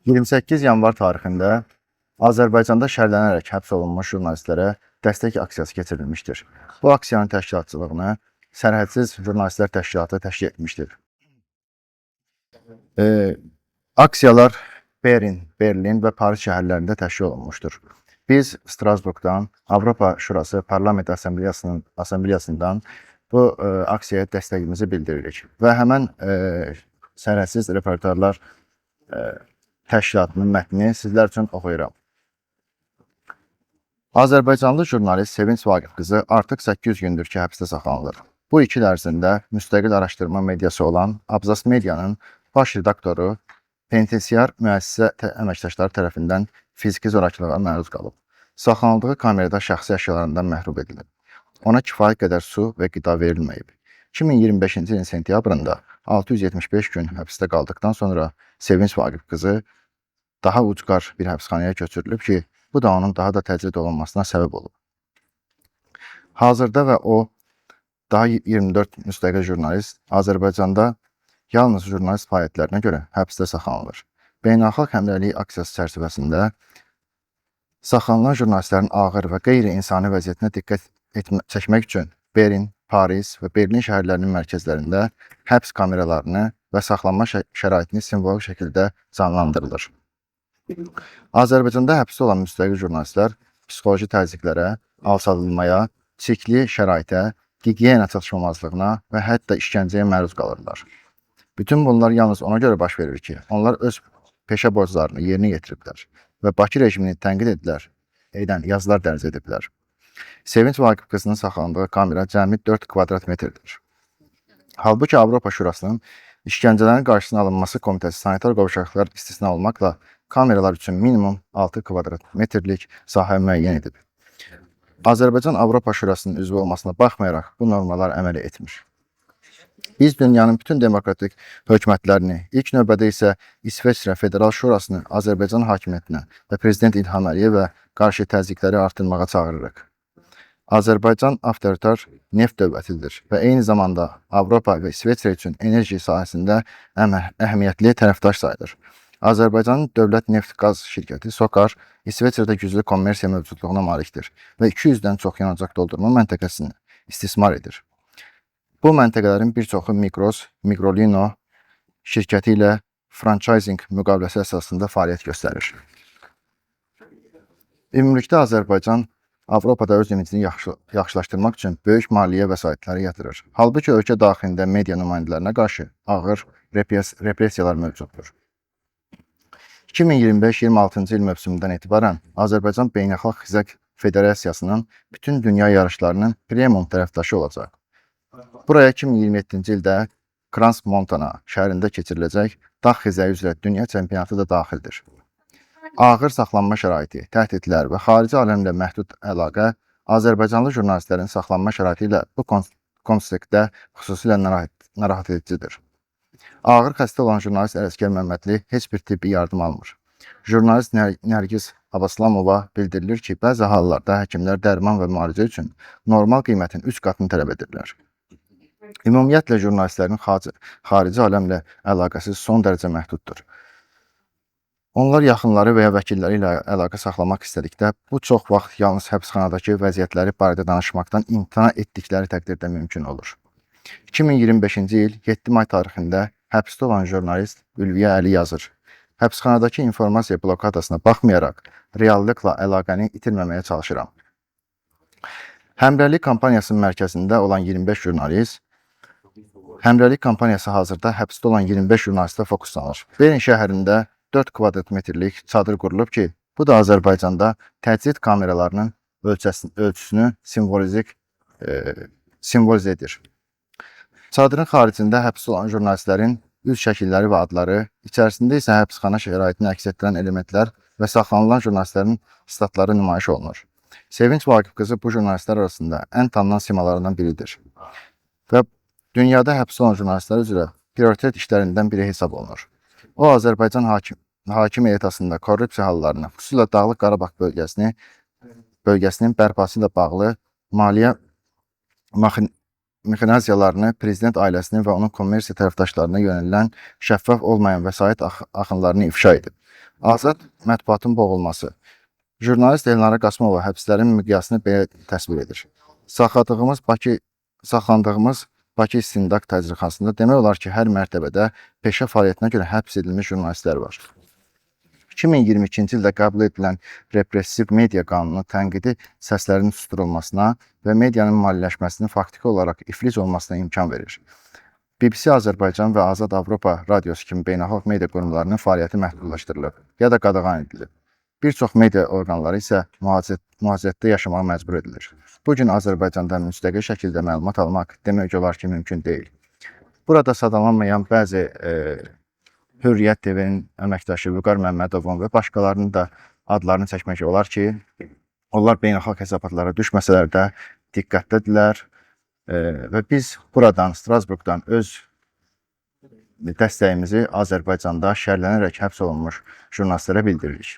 28 yanvar tarixində Azərbaycanda şərhlənərək həbs olunmuş jurnalistlərə dəstək aksiyası keçirilmişdir. Bu aksiyanın təşkilatçılığını Sərhədsiz Jurnalistlər Təşkilatı təşkil etmişdir. Aksiyalar Berlin və Paris şəhərlərində təşkil olunmuşdur. Biz Strasburqdan Avropa Şurası Parlament Assambleyasından bu aksiyaya dəstəyimizi bildiririk və həmən Sərhədsiz Reportajlar təşkilatının mətnini sizlər üçün oxuyuram. Azərbaycanlı jurnalist Sevinç Vaqif qızı artıq 800 gündür ki, həbsdə saxlanılır. Bu 2 il ərzində müstəqil araşdırma mediası olan Abzas Medianın baş redaktoru penitensiar müəssisə əməkdaşları tərəfindən fiziki zorakılığa məruz qalıb. Saxlanıldığı kamerada şəxsi əşyalarından məhrum edilib. Ona kifayət qədər su və qida verilməyib. 2025-ci ilin sentyabrında 675 gün həbsdə qaldıqdan sonra Sevinç Vaqif qızı daha ucqar bir həbsxanaya köçürülüb ki, bu da onun daha da təcrid olunmasına səbəb olub. Hazırda və o daha 24 müstəqil jurnalist Azərbaycanda yalnız jurnalist fəaliyyətlərinə görə həbsdə saxlanılır. Beynəlxalq həmrəylik aksiyası çərçivəsində saxlanılan jurnalistlərin ağır və qeyri-insani vəziyyətinə diqqət çəkmək üçün Berlin, Paris və Berlin şəhərlərinin mərkəzlərində həbs kameralarını və saxlanma şəraitini simvolik şəkildə canlandırılır. Azərbaycanda həbsdə olan müstəqil jurnalistlər psixoloji təzyiqlərə, alçaldılmaya, çirkli şəraitə, gigiyena çatışmamazlığına və hətta işgəncəyə məruz qalırlar. Bütün bunlar yalnız ona görə baş verir ki, onlar öz peşə borclarını yerinə yetiriblər və Bakı rejimini tənqid edən yazılar dərc ediblər. Sevinç Vaqif qızının saxlandığı kamera cəmi 4 kvadrat metrdir. Halbuki Avropa Şurasının İşgəncələrin qarşısına alınması komitəsi sanitar qovşaqlar istisna olmaqla kameralar üçün minimum 6 kvadrat metrlik sahə müəyyən edib. Azərbaycan Avropa Şurasının üzvü olmasına baxmayaraq bu normalar əməl etmir. Biz dünyanın bütün demokratik hökumətlərini, ilk növbədə isə İsveçrə Federal Şurasını Azərbaycan hakimiyyətinə və Prezident İlham Əliyevə qarşı təzyiqləri artırmağa çağırırıq. Azərbaycan avtoritar neft dövlətidir və eyni zamanda Avropa və İsveçrə üçün enerji sahəsində əhəmiyyətli tərəfdaş sayılır. Azərbaycanın dövlət neft-qaz şirkəti SOKAR İsveçrədə güclü kommersiya mövcudluğuna malikdir və 200-dən çox yanacaq doldurma məntəqəsini istismar edir. Bu məntəqələrin bir çoxu Migros, Migrolino şirkəti ilə franchising müqaviləsi əsasında fəaliyyət göstərir. Ümumilikdə Azərbaycan Avropada öz imicini yaxşılaşdırmaq üçün böyük maliyyə vəsaitləri yatırır. Halbuki ölkə daxilində media nümayəndələrinə qarşı ağır repressiyalar mövcuddur. 2025-26-cı il mövsümündən etibarən Azərbaycan Beynəlxalq Xizək Federasiyasının bütün dünya yarışlarının premium tərəfdaşı olacaq. Buraya 2027-ci ildə Crans-Montana şəhərində keçiriləcək dağ xizəyi üzrə dünya çempionatı da daxildir. Ağır saxlanma şəraiti, təhdidlər və xarici aləmlə məhdud əlaqə Azərbaycanlı jurnalistlərin saxlanma şəraiti ilə bu kontekstdə xüsusilə narahat edicidir. Ağır xəstə olan jurnalist Ələsgər Məmmədli heç bir tibbi yardım almır. Jurnalist Nərgiz Abaslamova bildirilir ki, bəzi hallarda həkimlər dərman və müalicə üçün normal qiymətin 3 qatını tələb edirlər. Ümumiyyətlə, jurnalistlərin xarici aləmlə əlaqəsi son dərəcə məhduddur. Onlar yaxınları və ya vəkilləri ilə əlaqə saxlamaq istədikdə, bu çox vaxt yalnız həbsxanadakı vəziyyətləri barədə danışmaqdan imtina etdikləri təqdirdə mümkün olur. 2025-ci il 7 may tarixində həbsdə olan jurnalist Ülviyə Əli yazır. Həbsxanadakı informasiya blokadasına baxmayaraq, reallıqla əlaqəni itirməməyə çalışıram. Həmrəylik kampaniyasının mərkəzində olan 25 jurnalist, Həmrəylik kampaniyası hazırda həbsdə olan 25 jurnalistə fokuslanır. Berlin şəhərində 4 kvadrat metrlik çadır qurulub ki, bu da Azərbaycanda təcrid kameralarının ölçüsünü simvolizə edir. Çadırın xaricində həbs olan jurnalistlərin üz şəkilləri və adları, içərisində isə həbsxana şəraitini əks etdirən elementlər və saxlanılan jurnalistlərin statları nümayiş olunur. Sevinç Vaqif qızı bu jurnalistlər arasında ən tanınan simalarından biridir və dünyada həbs olan jurnalistlər üzrə prioritet işlərindən biri hesab olunur. O, Azərbaycan hakim heyətasında korrupsiya hallarını, xüsusilə Dağlıq Qarabağ bölgəsinin bərpası ilə bağlı maliyyə mexanizaziyalarını prezident ailəsinin və onun kommersiya tərəfdaşlarına yönələn şəffaf olmayan vəsait axınlarını ifşa edib. Azad mətbuatın boğulması. Jurnalist Elnara Qasımova həbslərin miqyasını belə təsvir edir. Saxlandığımız Bakı İstintaq Təcridxanasında demək olar ki, hər mərtəbədə peşə fəaliyyətinə görə həbs edilmiş jurnalistlər var. 2022-ci ildə qəbul edilən repressiv media qanunu tənqidi səslərin susturulmasına və medianın maliyyələşməsinin faktiki olaraq iflic olmasına imkan verir. BBC Azərbaycan və Azad Avropa Radiosu kimi beynəlxalq media qurumlarının fəaliyyəti məhdudlaşdırılıb ya da qadağan edilib. Bir çox media orqanları isə mühafizətdə yaşamağa məcbur edilir. Bugün Azərbaycanda müstəqil şəkildə məlumat almaq demək olar ki, mümkün deyil. Burada sadalanmayan bəzi Hürriyyət TV-nin əməkdaşı Vüqar Məmmədovun və başqalarının da adlarını çəkmək olar ki, onlar beynəlxalq hesabatlara düşməsələr də diqqətdədirlər və biz buradan, Strasburqdan öz dəstəyimizi Azərbaycanda şərlənərək həbs olunmuş jurnalistlərə bildiririk.